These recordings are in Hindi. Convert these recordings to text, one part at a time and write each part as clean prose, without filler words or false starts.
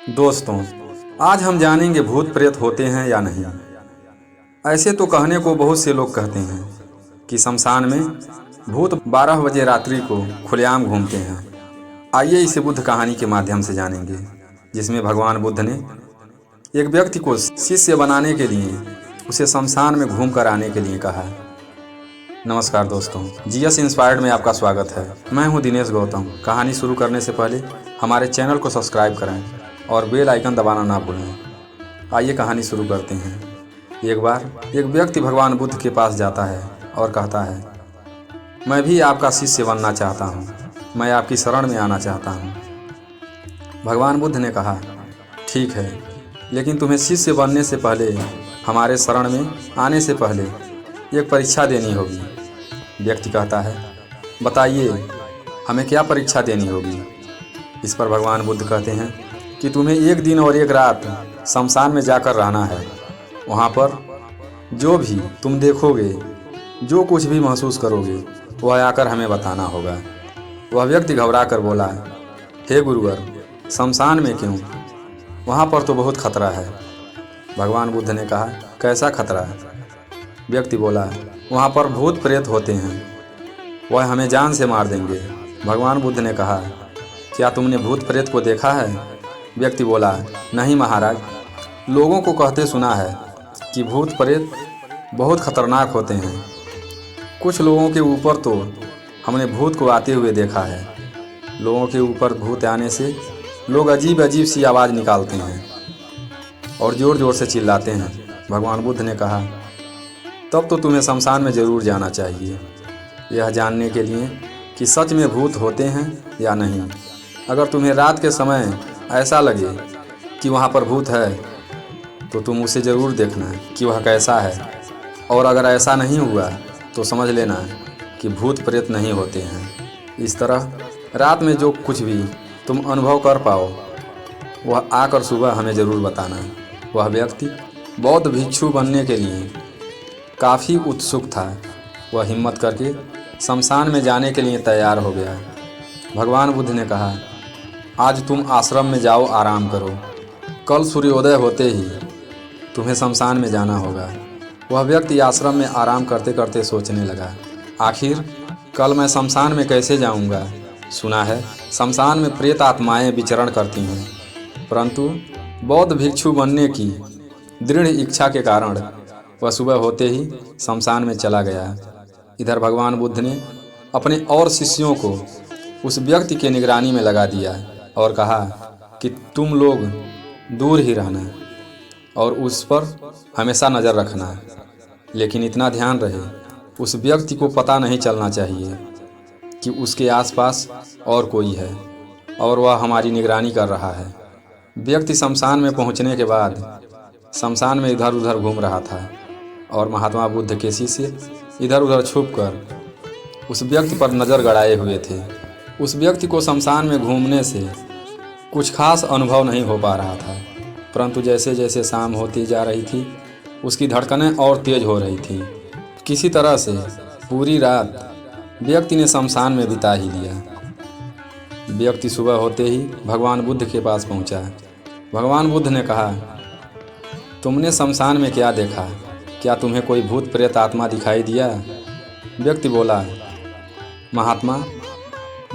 दोस्तों, आज हम जानेंगे भूत प्रेत होते हैं या नहीं। ऐसे तो कहने को बहुत से लोग कहते हैं कि शमशान में भूत 12 बजे रात्रि को खुलेआम घूमते हैं। आइए इसे बुद्ध कहानी के माध्यम से जानेंगे, जिसमें भगवान बुद्ध ने एक व्यक्ति को शिष्य बनाने के लिए उसे शमशान में घूम कर आने के लिए कहा। नमस्कार दोस्तों, जीएस इंस्पायर्ड में आपका स्वागत है। मैं हूं दिनेश गौतम। कहानी शुरू करने से पहले हमारे चैनल को सब्सक्राइब करें और बेल आइकन दबाना ना भूलें। आइए कहानी शुरू करते हैं। एक बार एक व्यक्ति भगवान बुद्ध के पास जाता है और कहता है, मैं भी आपका शिष्य बनना चाहता हूँ, मैं आपकी शरण में आना चाहता हूँ। भगवान बुद्ध ने कहा, ठीक है, लेकिन तुम्हें शिष्य बनने से पहले, हमारे शरण में आने से पहले एक परीक्षा देनी होगी। व्यक्ति कहता है, बताइए हमें क्या परीक्षा देनी होगी। इस पर भगवान बुद्ध कहते हैं कि तुम्हें एक दिन और एक रात शमशान में जाकर रहना है। वहाँ पर जो भी तुम देखोगे, जो कुछ भी महसूस करोगे, वह आकर हमें बताना होगा। वह व्यक्ति घबरा कर बोला, हे गुरुवर, शमशान में क्यों? वहाँ पर तो बहुत खतरा है। भगवान बुद्ध ने कहा, कैसा खतरा? व्यक्ति बोला, वहाँ पर भूत प्रेत होते हैं, वह हमें जान से मार देंगे। भगवान बुद्ध ने कहा, क्या तुमने भूत प्रेत को देखा है? व्यक्ति बोला, नहीं महाराज, लोगों को कहते सुना है कि भूत प्रेत बहुत खतरनाक होते हैं। कुछ लोगों के ऊपर तो हमने भूत को आते हुए देखा है। लोगों के ऊपर भूत आने से लोग अजीब अजीब सी आवाज़ निकालते हैं और ज़ोर ज़ोर से चिल्लाते हैं। भगवान बुद्ध ने कहा, तब तो तुम्हें शमशान में ज़रूर जाना चाहिए, यह जानने के लिए कि सच में भूत होते हैं या नहीं। अगर तुम्हें रात के समय ऐसा लगे कि वहाँ पर भूत है, तो तुम उसे ज़रूर देखना कि वह कैसा है। और अगर ऐसा नहीं हुआ तो समझ लेना कि भूत प्रेत नहीं होते हैं। इस तरह रात में जो कुछ भी तुम अनुभव कर पाओ, वह आकर सुबह हमें ज़रूर बताना। वह व्यक्ति बौद्ध भिक्षु बनने के लिए काफ़ी उत्सुक था। वह हिम्मत करके शमशान में जाने के लिए तैयार हो गया। भगवान बुद्ध ने कहा, आज तुम आश्रम में जाओ, आराम करो। कल सूर्योदय होते ही तुम्हें शमशान में जाना होगा। वह व्यक्ति आश्रम में आराम करते करते सोचने लगा, आखिर कल मैं शमशान में कैसे जाऊंगा? सुना है शमशान में प्रेत आत्माएं विचरण करती हैं, परंतु बौद्ध भिक्षु बनने की दृढ़ इच्छा के कारण वह सुबह होते ही शमशान में चला गया। इधर भगवान बुद्ध ने अपने और शिष्यों को उस व्यक्ति के निगरानी में लगा दिया और कहा कि तुम लोग दूर ही रहना और उस पर हमेशा नज़र रखना। लेकिन इतना ध्यान रहे, उस व्यक्ति को पता नहीं चलना चाहिए कि उसके आसपास और कोई है और वह हमारी निगरानी कर रहा है। व्यक्ति शमशान में पहुंचने के बाद शमशान में इधर उधर घूम रहा था और महात्मा बुद्ध के शिष्य इधर उधर छुपकर उस व्यक्ति पर नज़र गड़ाए हुए थे। उस व्यक्ति को शमशान में घूमने से कुछ खास अनुभव नहीं हो पा रहा था, परंतु जैसे जैसे शाम होती जा रही थी, उसकी धड़कनें और तेज हो रही थी। किसी तरह से पूरी रात व्यक्ति ने शमशान में बिता ही लिया। व्यक्ति सुबह होते ही भगवान बुद्ध के पास पहुंचा। भगवान बुद्ध ने कहा, तुमने शमशान में क्या देखा? क्या तुम्हें कोई भूत प्रेत आत्मा दिखाई दिया? व्यक्ति बोला, महात्मा,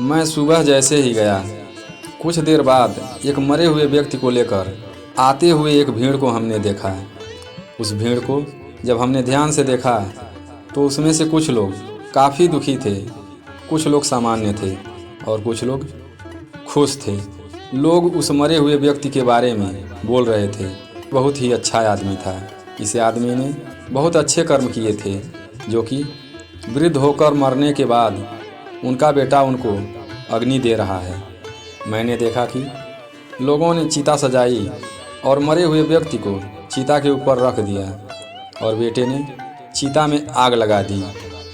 मैं सुबह जैसे ही गया, कुछ देर बाद एक मरे हुए व्यक्ति को लेकर आते हुए एक भीड़ को हमने देखा। उस भीड़ को जब हमने ध्यान से देखा तो उसमें से कुछ लोग काफ़ी दुखी थे, कुछ लोग सामान्य थे और कुछ लोग खुश थे। लोग उस मरे हुए व्यक्ति के बारे में बोल रहे थे, बहुत ही अच्छा आदमी था, इस आदमी ने बहुत अच्छे कर्म किए थे, जो कि वृद्ध होकर मरने के बाद उनका बेटा उनको अग्नि दे रहा है। मैंने देखा कि लोगों ने चिता सजाई और मरे हुए व्यक्ति को चिता के ऊपर रख दिया और बेटे ने चिता में आग लगा दी।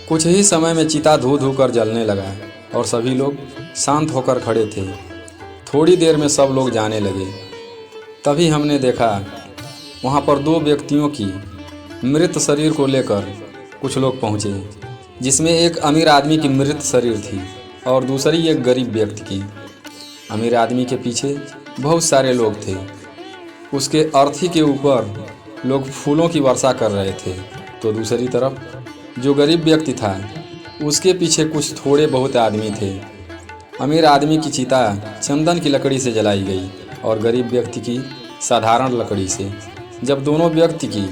कुछ ही समय में चिता धू धू कर जलने लगा और सभी लोग शांत होकर खड़े थे। थोड़ी देर में सब लोग जाने लगे। तभी हमने देखा वहाँ पर दो व्यक्तियों की मृत शरीर को लेकर कुछ लोग पहुँचे, जिसमें एक अमीर आदमी की मृत शरीर थी और दूसरी एक गरीब व्यक्ति की। अमीर आदमी के पीछे बहुत सारे लोग थे। उसके अर्थी के ऊपर लोग फूलों की वर्षा कर रहे थे, तो दूसरी तरफ जो गरीब व्यक्ति था उसके पीछे कुछ थोड़े बहुत आदमी थे। अमीर आदमी की चिता चंदन की लकड़ी से जलाई गई और गरीब व्यक्ति की साधारण लकड़ी से। जब दोनों व्यक्ति की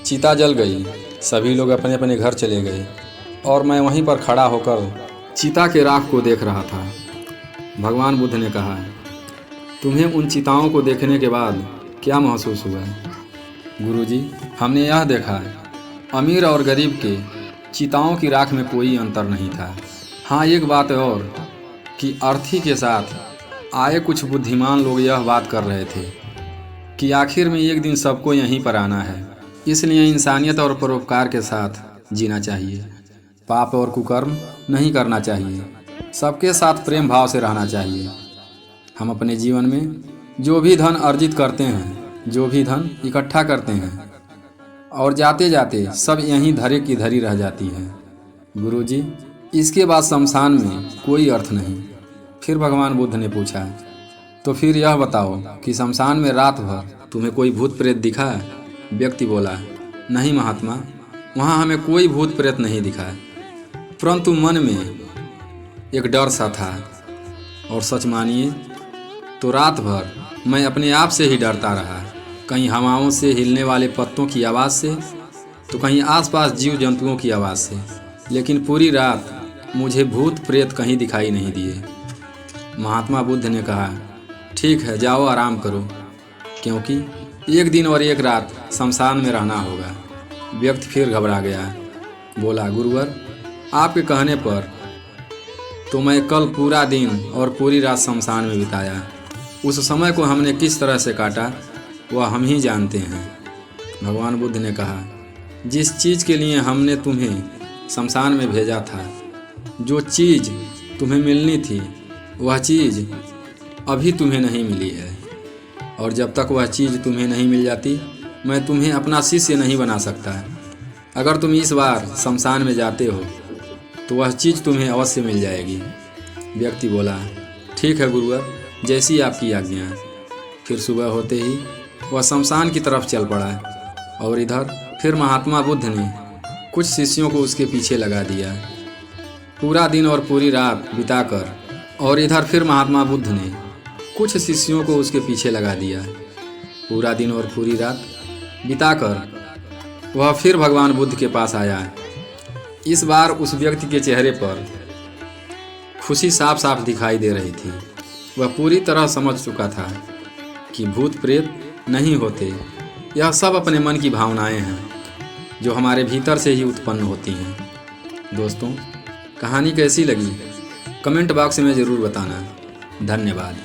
चिता जल गई, सभी लोग अपने अपने घर चले गए और मैं वहीं पर खड़ा होकर चिता के राख को देख रहा था। भगवान बुद्ध ने कहा, तुम्हें उन चिताओं को देखने के बाद क्या महसूस हुआ? गुरुजी, हमने यह देखा, अमीर और गरीब के चिताओं की राख में कोई अंतर नहीं था। हाँ, एक बात और कि अर्थी के साथ आए कुछ बुद्धिमान लोग यह बात कर रहे थे कि आखिर में एक दिन सबको यहीं पर आना है, इसलिए इंसानियत और परोपकार के साथ जीना चाहिए। पाप और कुकर्म नहीं करना चाहिए, सबके साथ प्रेम भाव से रहना चाहिए। हम अपने जीवन में जो भी धन अर्जित करते हैं, जो भी धन इकट्ठा करते हैं, और जाते जाते सब यहीं धरे की धरी रह जाती है। गुरुजी, इसके बाद शमशान में कोई अर्थ नहीं। फिर भगवान बुद्ध ने पूछा, तो फिर यह बताओ कि शमशान में रात भर तुम्हें कोई भूत प्रेत दिखा? व्यक्ति बोला, नहीं महात्मा, वहाँ हमें कोई भूत प्रेत नहीं दिखा, परंतु मन में एक डर सा था। और सच मानिए तो रात भर मैं अपने आप से ही डरता रहा, कहीं हवाओं से हिलने वाले पत्तों की आवाज़ से, तो कहीं आसपास जीव जंतुओं की आवाज़ से, लेकिन पूरी रात मुझे भूत प्रेत कहीं दिखाई नहीं दिए। महात्मा बुद्ध ने कहा, ठीक है, जाओ आराम करो, क्योंकि एक दिन और एक रात शमशान में रहना होगा। व्यक्ति फिर घबरा गया, बोला, गुरुवर, आपके कहने पर तो मैं कल पूरा दिन और पूरी रात शमशान में बिताया। उस समय को हमने किस तरह से काटा वह हम ही जानते हैं। भगवान बुद्ध ने कहा, जिस चीज़ के लिए हमने तुम्हें शमशान में भेजा था, जो चीज़ तुम्हें मिलनी थी, वह चीज़ अभी तुम्हें नहीं मिली है, और जब तक वह चीज़ तुम्हें नहीं मिल जाती, मैं तुम्हें अपना शिष्य नहीं बना सकता। अगर तुम इस बार शमशान में जाते हो तो वह चीज़ तुम्हें अवश्य मिल जाएगी। व्यक्ति बोला, ठीक है गुरुवर, जैसी आपकी आज्ञा। फिर सुबह होते ही वह शमशान की तरफ चल पड़ा और इधर फिर महात्मा बुद्ध ने कुछ शिष्यों को उसके पीछे लगा दिया। पूरा दिन और पूरी रात बिताकर और इधर फिर महात्मा बुद्ध ने कुछ शिष्यों को उसके पीछे लगा दिया। पूरा दिन और पूरी रात बिताकर वह फिर भगवान बुद्ध के पास आया। इस बार उस व्यक्ति के चेहरे पर खुशी साफ साफ दिखाई दे रही थी। वह पूरी तरह समझ चुका था कि भूत प्रेत नहीं होते, यह सब अपने मन की भावनाएं हैं जो हमारे भीतर से ही उत्पन्न होती हैं। दोस्तों, कहानी कैसी लगी कमेंट बॉक्स में ज़रूर बताना। धन्यवाद।